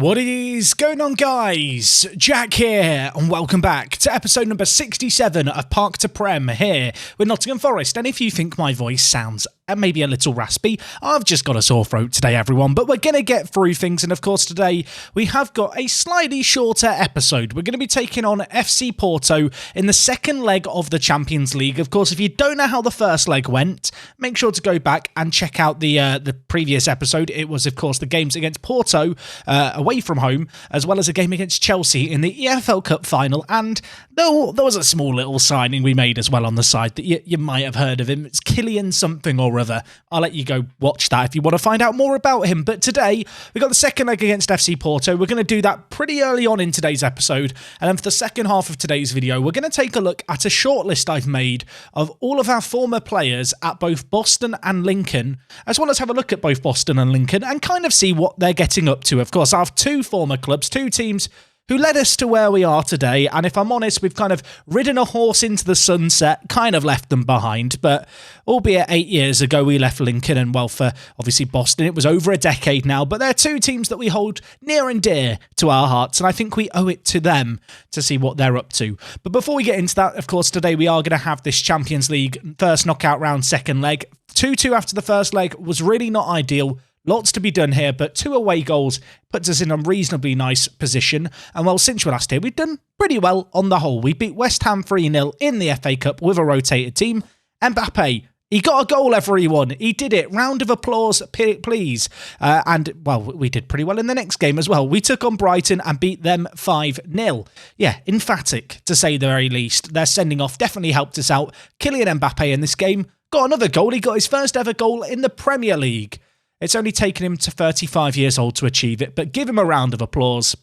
What is going on, guys? Jack here, and welcome back to episode number 67 of Park to Prem here with Nottingham Forest. And if you think my voice sounds maybe a little raspy, I've just got a sore throat today, everyone. But we're going to get through things, and of course today we have got a slightly shorter episode. We're going to be taking on FC Porto in the second leg of the Champions League. Of course, if you don't know how the first leg went, make sure to go back and check out the previous episode. It was, of course, the games against Porto away from home, as well as a game against Chelsea in the EFL Cup final. And there was a small little signing we made as well on the side that you might have heard of him. It's Killian something or other. I'll let you go watch that if you want to find out more about him. But today, we got the second leg against FC Porto. We're going to do that pretty early on in today's episode. And then for the second half of today's video, we're going to take a look at a short list I've made of all of our former players at both Boston and Lincoln, as well as have a look at both Boston and Lincoln and kind of see what they're getting up to. Of course, I have two former clubs, two teams who led us to where we are today. And if I'm honest, we've kind of ridden a horse into the sunset, kind of left them behind. But albeit 8 years ago, we left Lincoln, and well, for obviously Boston, it was over a decade now. But they're two teams that we hold near and dear to our hearts, and I think we owe it to them to see what they're up to. But before we get into that, of course, today we are going to have this Champions League first knockout round second leg. 2-2 after the first leg was really not ideal. Lots to be done here, but 2 away goals puts us in a reasonably nice position. And well, since we're last here, we've done pretty well on the whole. We beat West Ham 3-0 in the FA Cup with a rotated team. Mbappe, he got a goal, everyone. He did it. Round of applause, please. And, well, we did pretty well in the next game as well. We took on Brighton and beat them 5-0. Yeah, emphatic, to say the very least. Their sending off definitely helped us out. Kylian Mbappe in this game got another goal. He got his first ever goal in the Premier League. It's only taken him to 35 years old to achieve it, but give him a round of applause.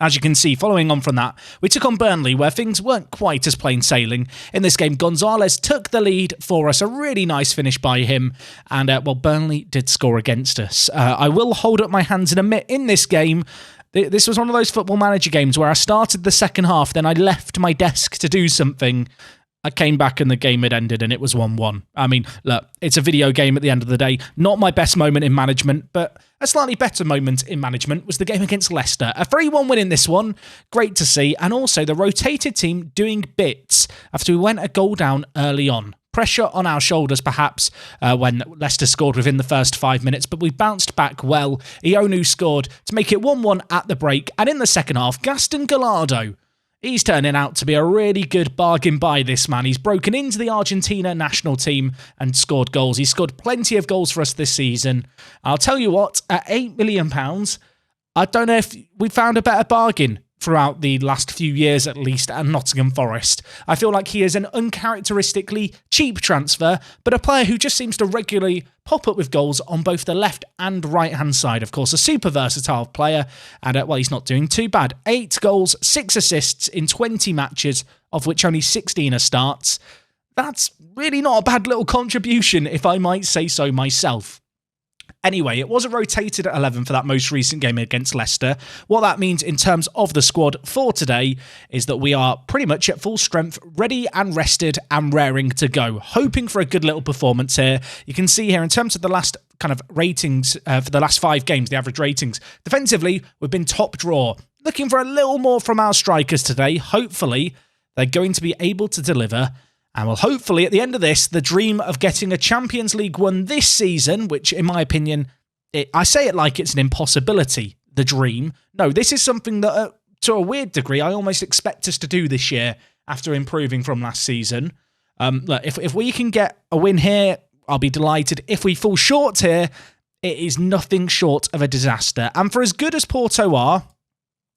As you can see, following on from that, we took on Burnley, where things weren't quite as plain sailing. In this game, Gonzalez took the lead for us, a really nice finish by him, and, well, Burnley did score against us. I will hold up my hands and admit, in this game, this was one of those Football Manager games where I started the second half, then I left my desk to do something. I came back and the game had ended and it was 1-1. I mean, look, it's a video game at the end of the day. Not my best moment in management, but a slightly better moment in management was the game against Leicester. A 3-1 win in this one. Great to see. And also the rotated team doing bits after we went a goal down early on. Pressure on our shoulders, perhaps, when Leicester scored within the first 5 minutes, but we bounced back well. Ionu scored to make it 1-1 at the break. And in the second half, Gaston Gallardo, he's turning out to be a really good bargain buy, this man. He's broken into the Argentina national team and scored goals. He's scored plenty of goals for us this season. I'll tell you what, at £8 million, I don't know if we found a better bargain throughout the last few years, at least, at Nottingham Forest. I feel like he is an uncharacteristically cheap transfer, but a player who just seems to regularly pop up with goals on both the left and right-hand side. Of course, a super versatile player, and, well, he's not doing too bad. 8 goals, 6 assists in 20 matches, of which only 16 are starts. That's really not a bad little contribution, if I might say so myself. Anyway, it was a rotated 11 for that most recent game against Leicester. What that means in terms of the squad for today is that we are pretty much at full strength, ready and rested and raring to go. Hoping for a good little performance here. You can see here in terms of the last kind of ratings for the last 5 games, the average ratings. Defensively, we've been top drawer. Looking for a little more from our strikers today. Hopefully, they're going to be able to deliver. And well, hopefully at the end of this, the dream of getting a Champions League won this season, which in my opinion, I say it like it's an impossibility, the dream. No, this is something that to a weird degree, I almost expect us to do this year after improving from last season. Look, if we can get a win here, I'll be delighted. If we fall short here, it is nothing short of a disaster. And for as good as Porto are,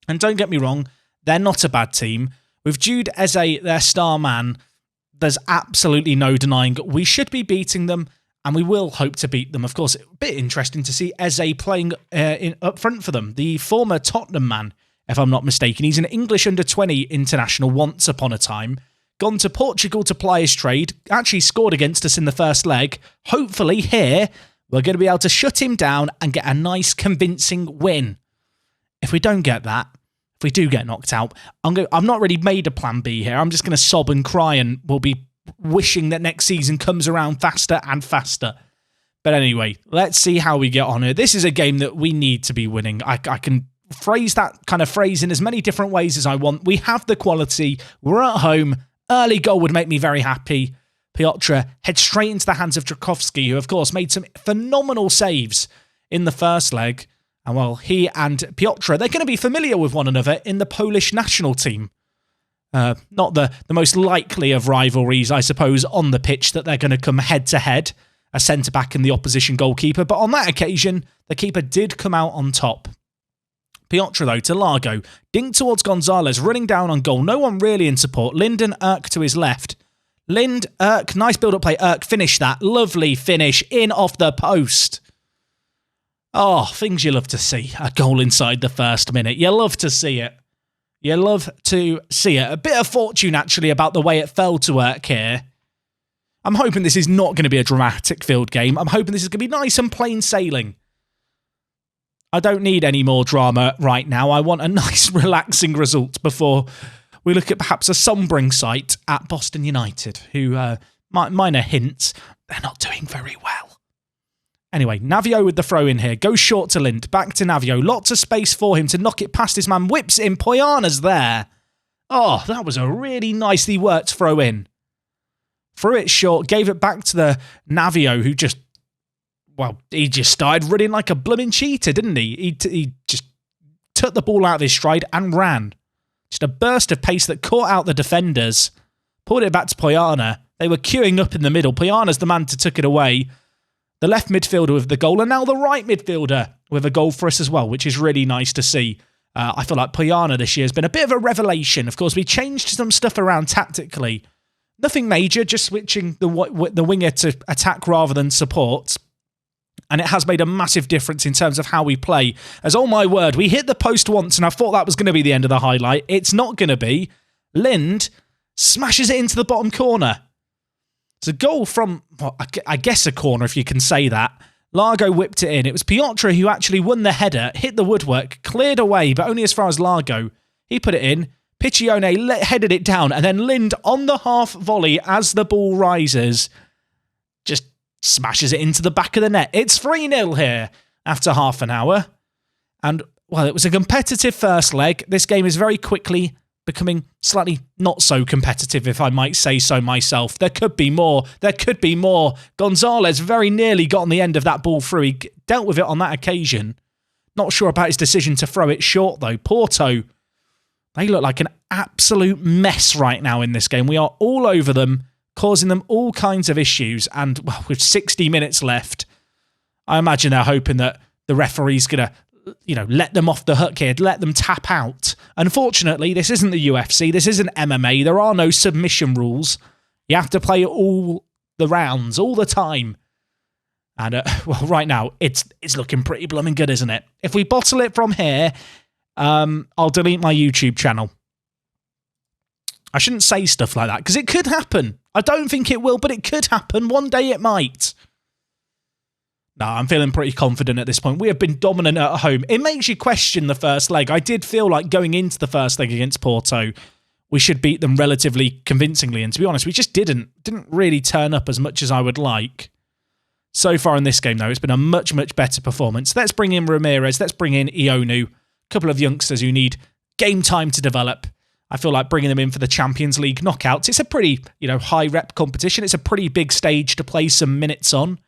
and don't get me wrong, they're not a bad team. With Jude Eze, their star man, there's absolutely no denying we should be beating them, and we will hope to beat them. Of course, a bit interesting to see Eze playing up front for them. The former Tottenham man, if I'm not mistaken. He's an English under-20 international once upon a time. Gone to Portugal to ply his trade. Actually scored against us in the first leg. Hopefully here, we're going to be able to shut him down and get a nice convincing win. If we don't get that, if we do get knocked out, I'm not really made a plan B here. I'm just going to sob and cry, and we'll be wishing that next season comes around faster and faster. But anyway, let's see how we get on here. This is a game that we need to be winning. I can phrase that kind of phrase in as many different ways as I want. We have the quality. We're at home. Early goal would make me very happy. Piotr heads straight into the hands of Drakowski, who, of course, made some phenomenal saves in the first leg. And, well, he and Piotr, they're going to be familiar with one another in the Polish national team. Not the most likely of rivalries, I suppose, on the pitch that they're going to come head-to-head, a centre-back and the opposition goalkeeper. But on that occasion, the keeper did come out on top. Piotr, though, to Largo. Dink towards Gonzalez, running down on goal. No one really in support. Lind and Erk to his left. Lind, Erk, nice build-up play. Erk, finish that. Lovely finish in off the post. Oh, things you love to see. A goal inside the first minute. You love to see it. You love to see it. A bit of fortune, actually, about the way it fell to Erk here. I'm hoping this is not going to be a dramatic field game. I'm hoping this is going to be nice and plain sailing. I don't need any more drama right now. I want a nice, relaxing result before we look at perhaps a sombering sight at Boston United, who, minor hints, they're not doing very well. Anyway, Navio with the throw in here. Goes short to Lind. Back to Navio. Lots of space for him to knock it past his man. Whips it in. Poyana's there. Oh, that was a really nicely worked throw in. Threw it short. Gave it back to the Navio, who just, well, he just started running like a blooming cheetah, didn't he? He just took the ball out of his stride and ran. Just a burst of pace that caught out the defenders. Pulled it back to Poyana. They were queuing up in the middle. Poyana's the man to took it away. The left midfielder with the goal, and now the right midfielder with a goal for us as well, which is really nice to see. I feel like Poyana this year has been a bit of a revelation. Of course, we changed some stuff around tactically. Nothing major, just switching the winger to attack rather than support. And it has made a massive difference in terms of how we play. As, oh my word, we hit the post once, and I thought that was going to be the end of the highlight. It's not going to be. Lind smashes it into the bottom corner. It's a goal from, well, I guess a corner, if you can say that. Largo whipped it in. It was Piotr who actually won the header, hit the woodwork, cleared away, but only as far as Largo. He put it in. Piccione headed it down, and then Lind on the half volley as the ball rises just smashes it into the back of the net. It's 3-0 here after half an hour. And, well, it was a competitive first leg. This game is very quickly becoming slightly not so competitive, if I might say so myself. There could be more. There could be more. Gonzalez very nearly got on the end of that ball through. He dealt with it on that occasion. Not sure about his decision to throw it short, though. Porto, they look like an absolute mess right now in this game. We are all over them, causing them all kinds of issues. And, well, with 60 minutes left, I imagine they're hoping that the referee's going to, let them off the hook here, let them tap out. Unfortunately, this isn't the UFC, this isn't MMA, there are no submission rules. You have to play all the rounds, all the time. And, well, right now, it's looking pretty blooming good, isn't it? If we bottle it from here, I'll delete my YouTube channel. I shouldn't say stuff like that, because it could happen. I don't think it will, but it could happen. One day it might. No, I'm feeling pretty confident at this point. We have been dominant at home. It makes you question the first leg. I did feel like going into the first leg against Porto, we should beat them relatively convincingly. And to be honest, we just didn't really turn up as much as I would like. So far in this game, though, it's been a much, much better performance. Let's bring in Ramirez. Let's bring in Ionu. A couple of youngsters who need game time to develop. I feel like bringing them in for the Champions League knockouts. It's a pretty, high rep competition. It's a pretty big stage to play some minutes on.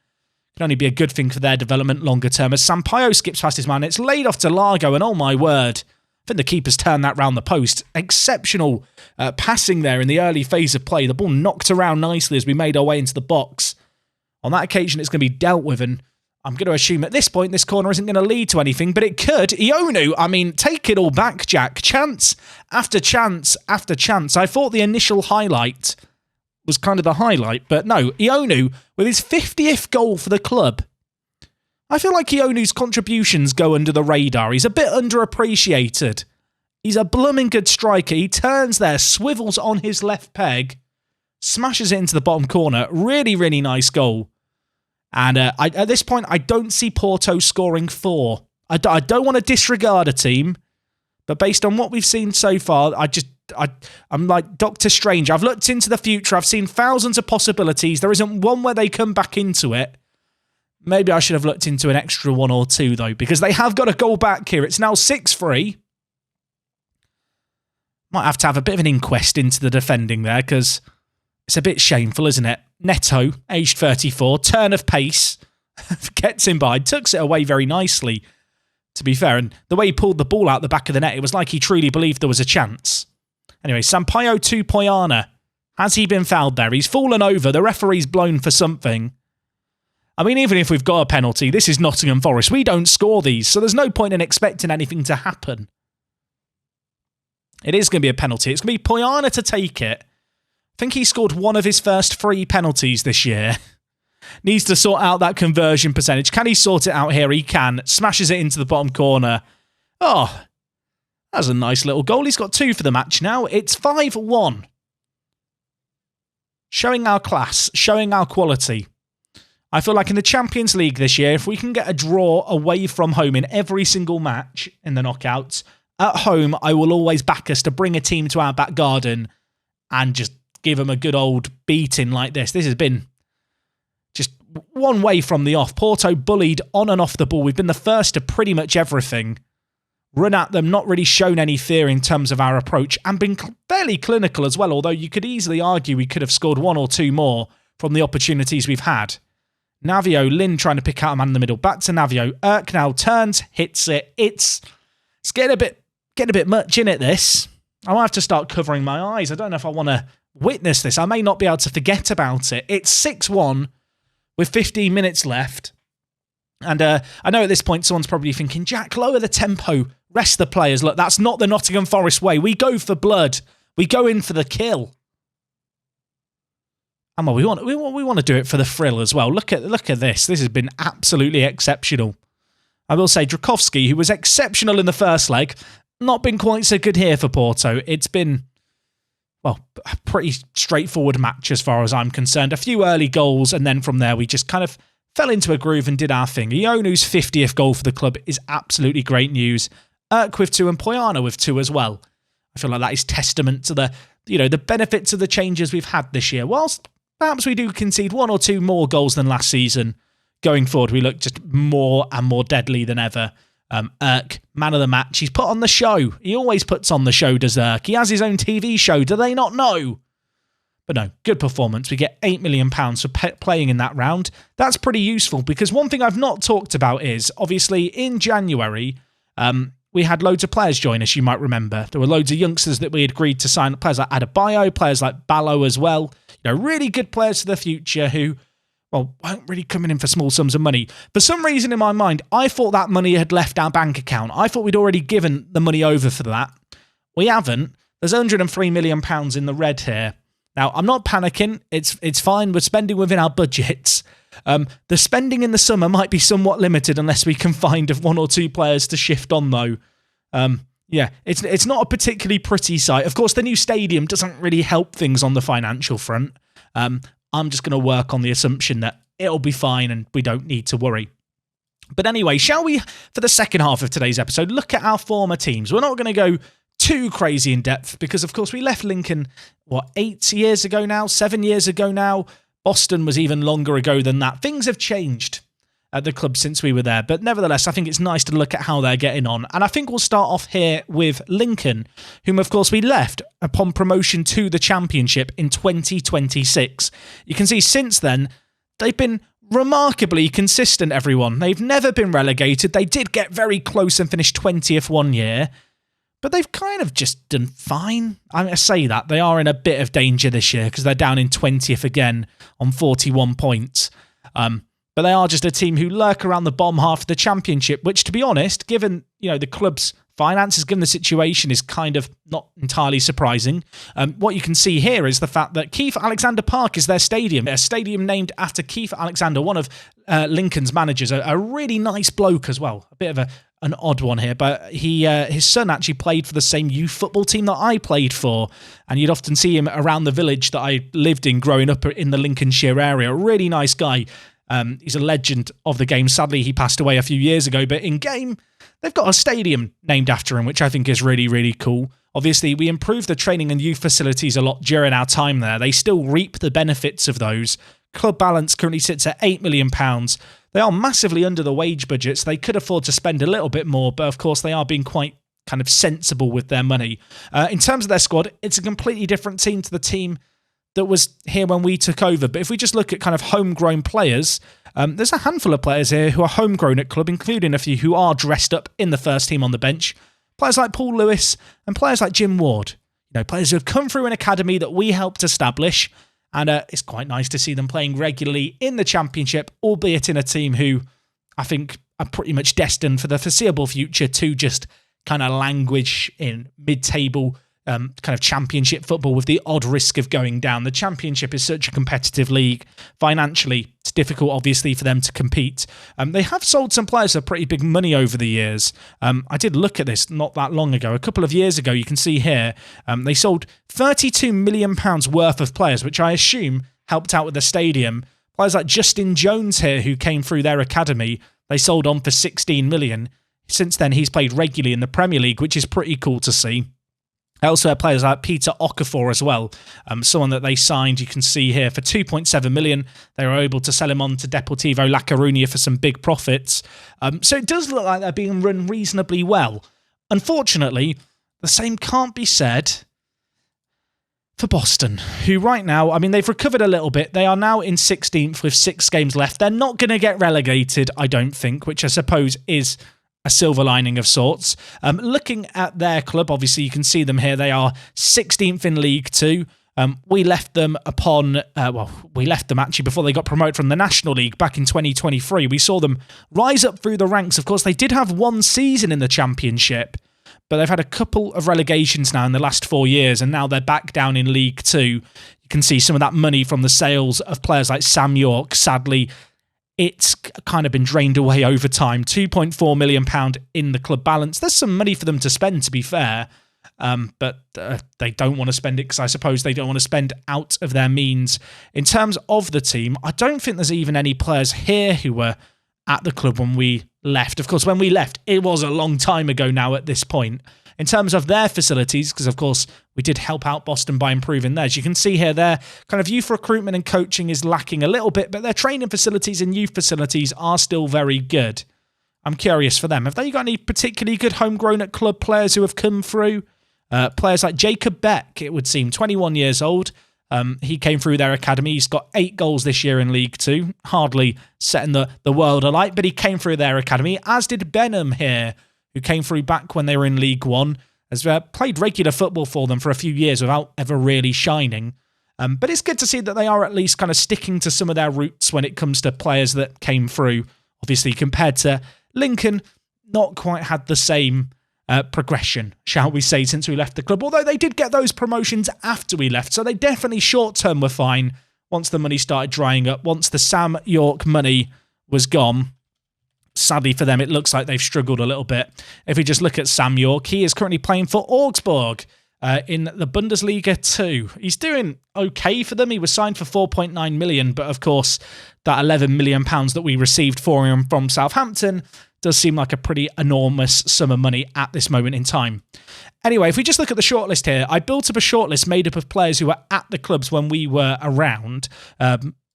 Can only be a good thing for their development longer term. As Sampaio skips past his man, it's laid off to Largo, and oh my word, I think the keeper's turned that round the post. Exceptional passing there in the early phase of play. The ball knocked around nicely as we made our way into the box. On that occasion, it's going to be dealt with, and I'm going to assume at this point this corner isn't going to lead to anything, but it could. Ionu, take it all back, Jack. Chance after chance after chance. I thought the initial highlight was kind of the highlight, but no, Ionu with his 50th goal for the club. I feel like Ionu's contributions go under the radar. He's a bit underappreciated. He's a blooming good striker. He turns there, swivels on his left peg, smashes it into the bottom corner. Really, really nice goal. And at this point, I don't see Porto scoring 4. I don't want to disregard a team, but based on what we've seen so far, I'm like Doctor Strange. I've looked into the future. I've seen thousands of possibilities. There isn't one where they come back into it. Maybe I should have looked into an extra 1 or 2, though, because they have got a goal back here. It's now 6-3. Might have to have a bit of an inquest into the defending there, because it's a bit shameful, isn't it? Neto, aged 34, turn of pace, gets him by, tucks it away very nicely, to be fair. And the way he pulled the ball out the back of the net, it was like he truly believed there was a chance. Anyway, Sampaio to Poyana. Has he been fouled there? He's fallen over. The referee's blown for something. I mean, even if we've got a penalty, this is Nottingham Forest. We don't score these, so there's no point in expecting anything to happen. It is going to be a penalty. It's going to be Poyana to take it. I think he scored one of his first 3 penalties this year. Needs to sort out that conversion percentage. Can he sort it out here? He can. Smashes it into the bottom corner. Oh, that's a nice little goal. He's got 2 for the match now. It's 5-1. Showing our class, showing our quality. I feel like in the Champions League this year, if we can get a draw away from home in every single match in the knockouts, at home, I will always back us to bring a team to our back garden and just give them a good old beating like this. This has been just one way from the off. Porto bullied on and off the ball. We've been the first to pretty much everything. Run at them, not really shown any fear in terms of our approach, and been fairly clinical as well, although you could easily argue we could have scored 1 or 2 more from the opportunities we've had. Navio, Lynn trying to pick out a man in the middle. Back to Navio. Erk now turns, hits it. It's getting a bit much in it, this. I might have to start covering my eyes. I don't know if I want to witness this. I may not be able to forget about it. It's 6-1 with 15 minutes left. And I know at this point someone's probably thinking, Jack, lower the tempo, rest the players. Look, that's not the Nottingham Forest way. We go for blood. We go in for the kill. And we want to do it for the thrill as well. Look at this. This has been absolutely exceptional. I will say Drakovski, who was exceptional in the first leg, not been quite so good here for Porto. It's been, well, a pretty straightforward match as far as I'm concerned. A few early goals, and then from there we just kind of fell into a groove and did our thing. Ionu's 50th goal for the club is absolutely great news. Erk with 2 and Poyana with 2 as well. I feel like that is testament to the benefits of the changes we've had this year. Whilst perhaps we do concede 1 or 2 more goals than last season, going forward we look just more and more deadly than ever. Erk, man of the match. He's put on the show. He always puts on the show, does Erk. He has his own TV show. Do they not know? But no, good performance. We get £8 million for playing in that round. That's pretty useful, because one thing I've not talked about is, obviously, in January, we had loads of players join us, you might remember. There were loads of youngsters that we had agreed to sign. Players like Adebayo, players like Ballo as well. Really good players for the future who, well, weren't really coming in for small sums of money. For some reason in my mind, I thought that money had left our bank account. I thought we'd already given the money over for that. We haven't. There's £103 million in the red here. Now, I'm not panicking. It's fine. We're spending within our budgets. The spending in the summer might be somewhat limited unless we can find 1 or 2 players to shift on, though. Yeah, it's not a particularly pretty sight. Of course, the new stadium doesn't really help things on the financial front. I'm just going to work on the assumption that it'll be fine and we don't need to worry. But anyway, shall we, for the second half of today's episode, look at our former teams? We're not going to go too crazy in depth because, of course, we left Lincoln, 8 years ago now, 7 years ago now. Boston was even longer ago than that. Things have changed at the club since we were there, but nevertheless, I think it's nice to look at how they're getting on. And I think we'll start off here with Lincoln, whom, of course, we left upon promotion to the Championship in 2026. You can see since then, they've been remarkably consistent, everyone. They've never been relegated. They did get very close and finished 20th one year, but they've kind of just done fine. I say that. They are in a bit of danger this year because they're down in 20th again on 41 points. But they are just a team who lurk around the bottom half of the Championship, which, to be honest, given the club's finances, given the situation, is kind of not entirely surprising. What you can see here is the fact that Keith Alexander Park is their stadium, a stadium named after Keith Alexander, one of Lincoln's managers, a really nice bloke as well. A bit of an odd one here, but his son actually played for the same youth football team that I played for, and you'd often see him around the village that I lived in growing up in the Lincolnshire area. A really nice guy. He's a legend of the game. Sadly, he passed away a few years ago, but in game, they've got a stadium named after him, which I think is really, really cool. Obviously, we improved the training and youth facilities a lot during our time there. They still reap the benefits of those club balance currently sits at £8 million. They are massively under the wage budget, so they could afford to spend a little bit more, but of course they are being quite kind of sensible with their money. In terms of their squad, it's a completely different team to the team that was here when we took over. But if we just look at kind of homegrown players, there's a handful of players here who are homegrown at club, including a few who are dressed up in the first team on the bench. Players like Paul Lewis and players like Jim Ward. You know, players who have come through an academy that we helped establish. And it's quite nice to see them playing regularly in the Championship, albeit in a team who I think are pretty much destined for the foreseeable future to just kind of languish in mid-table kind of Championship football with the odd risk of going down. The Championship is such a competitive league. Financially, it's difficult, obviously, for them to compete. They have sold some players for pretty big money over the years. I did look at this not that long ago. A couple of years ago, you can see here, they sold £32 million worth of players, which I assume helped out with the stadium. Players like Justin Jones here, who came through their academy, they sold on for £16 million. Since then, he's played regularly in the Premier League, which is pretty cool to see. I also had players like Peter Okafor as well, someone that they signed, you can see here, for £2.7 million. They were able to sell him on to Deportivo La Coruña for some big profits. So it does look like they're being run reasonably well. Unfortunately, the same can't be said for Boston, who right now, I mean, they've recovered a little bit. They are now in 16th with 6 games left. They're not going to get relegated, I don't think, which I suppose is a silver lining of sorts. Looking at their club, obviously you can see them here. They are 16th in League Two. We left them actually before they got promoted from the National League back in 2023. We saw them rise up through the ranks. Of course, they did have one season in the Championship, but they've had a couple of relegations now in the last 4 years, and now they're back down in League Two. You can see some of that money from the sales of players like Sam York. Sadly, it's kind of been drained away over time. £2.4 million in the club balance. There's some money for them to spend, to be fair, but they don't want to spend it because I suppose they don't want to spend out of their means. In terms of the team, I don't think there's even any players here who were at the club when we left. Of course, when we left, it was a long time ago now at this point. In terms of their facilities, because of course we did help out Boston by improving theirs. You can see here their kind of youth recruitment and coaching is lacking a little bit, but their training facilities and youth facilities are still very good. I'm curious for them. Have they got any particularly good homegrown at club players who have come through? Players like Jacob Beck, it would seem, 21 years old. He came through their academy. He's got 8 goals this year in League Two. Hardly setting the world alight, but he came through their academy, as did Benham here, who came through back when they were in League One, has played regular football for them for a few years without ever really shining. But it's good to see that they are at least kind of sticking to some of their roots when it comes to players that came through. Obviously, compared to Lincoln, not quite had the same progression, shall we say, since we left the club. Although they did get those promotions after we left, so they definitely short-term were fine once the money started drying up, once the Sam York money was gone. Sadly for them, it looks like they've struggled a little bit. If we just look at Sam York, he is currently playing for Augsburg in the Bundesliga 2. He's doing okay for them. He was signed for £4.9 million, but of course, that £11 million that we received for him from Southampton does seem like a pretty enormous sum of money at this moment in time. Anyway, if we just look at the shortlist here, I built up a shortlist made up of players who were at the clubs when we were around.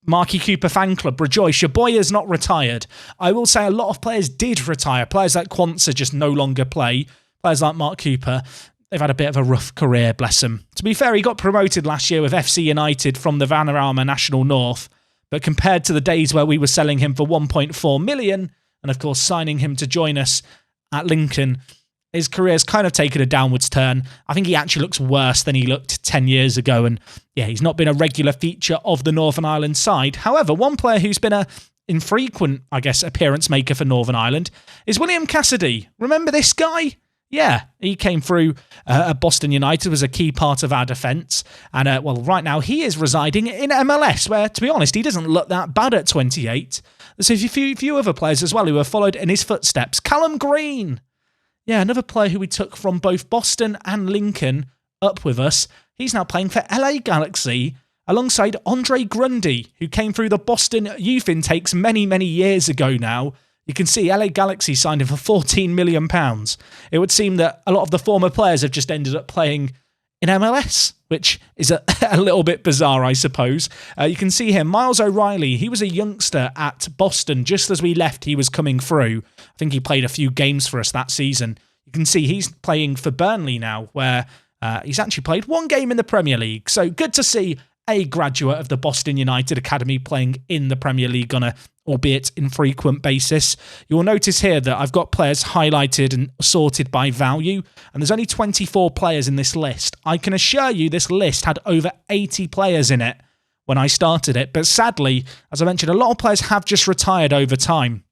Marky Cooper fan club, rejoice, your boy is not retired. I will say a lot of players did retire. Players like Quansah just no longer play. Players like Mark Cooper, they've had a bit of a rough career, bless him. To be fair, he got promoted last year with FC United from the Vanarama National North, but compared to the days where we were selling him for 1.4 million, and of course signing him to join us at Lincoln, his career's kind of taken a downwards turn. I think he actually looks worse than he looked 10 years ago. And yeah, he's not been a regular feature of the Northern Ireland side. However, one player who's been a infrequent, I guess, appearance maker for Northern Ireland is William Cassidy. Remember this guy? Yeah, he came through at Boston United, was a key part of our defence. And well, right now he is residing in MLS, where, to be honest, he doesn't look that bad at 28. There's a few other players as well who have followed in his footsteps. Callum Green. Yeah, another player who we took from both Boston and Lincoln up with us. He's now playing for LA Galaxy alongside Andre Grundy, who came through the Boston youth intakes many, many years ago now. You can see LA Galaxy signed him for £14 million. It would seem that a lot of the former players have just ended up playing in MLS, which is a little bit bizarre, I suppose. You can see here, Miles O'Reilly, he was a youngster at Boston. Just as we left, he was coming through. I think he played a few games for us that season. You can see he's playing for Burnley now, where he's actually played one game in the Premier League. So good to see a graduate of the Boston United Academy playing in the Premier League on a, albeit infrequent basis. You'll notice here that I've got players highlighted and sorted by value, and there's only 24 players in this list. I can assure you this list had over 80 players in it when I started it, but sadly, as I mentioned, a lot of players have just retired over time.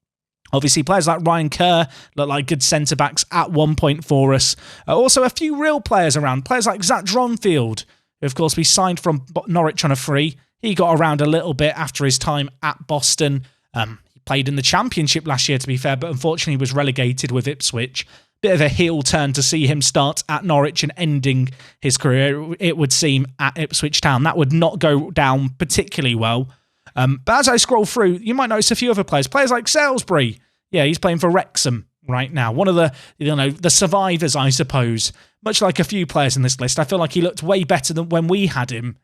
Obviously, players like Ryan Kerr look like good centre-backs at one point for us. Also, a few real players around. Players like Zach Dronfield, who, of course, we signed from Norwich on a free. He got around a little bit after his time at Boston. He played in the Championship last year, to be fair, but unfortunately was relegated with Ipswich. Bit of a heel turn to see him start at Norwich and ending his career, it would seem, at Ipswich Town. That would not go down particularly well. But as I scroll through, you might notice a few other players. Players like Salisbury. Yeah, he's playing for Wrexham right now. One of the, the survivors, I suppose. Much like a few players in this list, I feel like he looked way better than when we had him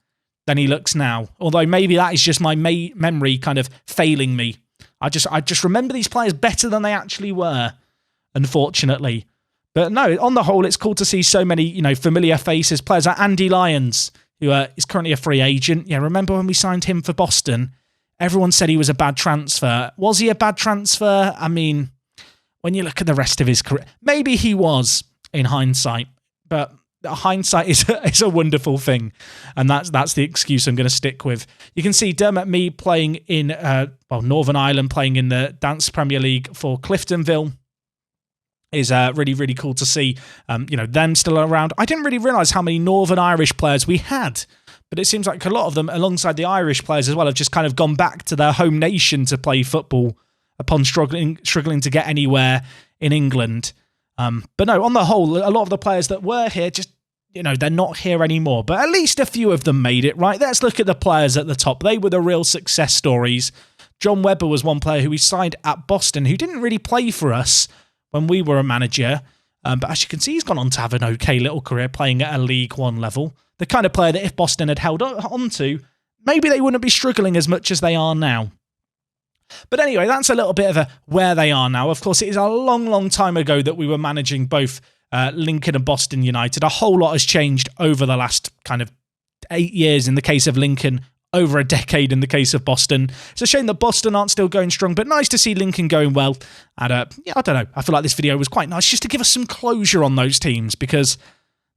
than he looks now. Although maybe that is just my memory kind of failing me. I just remember these players better than they actually were, unfortunately. But no, on the whole, it's cool to see so many, familiar faces. Players like Andy Lyons, who is currently a free agent. Yeah, remember when we signed him for Boston? Everyone said he was a bad transfer. Was he a bad transfer? I mean, when you look at the rest of his career, maybe he was in hindsight, but hindsight is a wonderful thing, and that's the excuse I'm going to stick with. You can see Dermot Mee playing in Northern Ireland, playing in the Dance Premier League for Cliftonville. Is really, really cool to see, them still around. I didn't really realise how many Northern Irish players we had, but it seems like a lot of them, alongside the Irish players as well, have just kind of gone back to their home nation to play football upon struggling to get anywhere in England. But no, on the whole, a lot of the players that were here just, they're not here anymore. But at least a few of them made it, right? Let's look at the players at the top. They were the real success stories. John Webber was one player who we signed at Boston, who didn't really play for us when we were a manager. But as you can see, he's gone on to have an okay little career playing at a League One level. The kind of player that if Boston had held on to, maybe they wouldn't be struggling as much as they are now. But anyway, that's a little bit of a where they are now. Of course, it is a long, long time ago that we were managing both Lincoln and Boston United. A whole lot has changed over the last kind of 8 years in the case of Lincoln, over a decade in the case of Boston. It's a shame that Boston aren't still going strong, but nice to see Lincoln going well. And I don't know. I feel like this video was quite nice just to give us some closure on those teams because,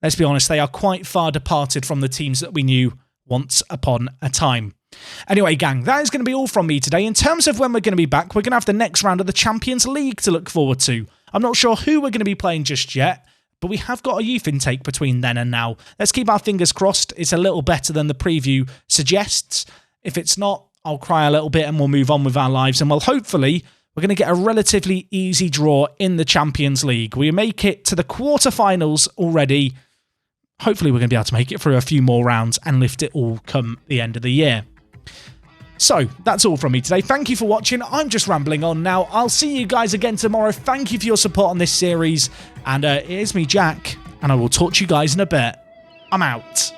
let's be honest, they are quite far departed from the teams that we knew once upon a time. Anyway, gang, that is going to be all from me today. In terms of when we're going to be back, we're going to have the next round of the Champions League to look forward to. I'm not sure who we're going to be playing just yet, but we have got a youth intake between then and now. Let's keep our fingers crossed. It's a little better than the preview suggests. If it's not, I'll cry a little bit and we'll move on with our lives. And hopefully, we're going to get a relatively easy draw in the Champions League. We make it to the quarterfinals already. Hopefully, we're going to be able to make it through a few more rounds and lift it all come the end of the year. So, that's all from me today. Thank you for watching. I'm just rambling on now. I'll see you guys again tomorrow. Thank you for your support on this series. And it is me, Jack, and I will talk to you guys in a bit. I'm out.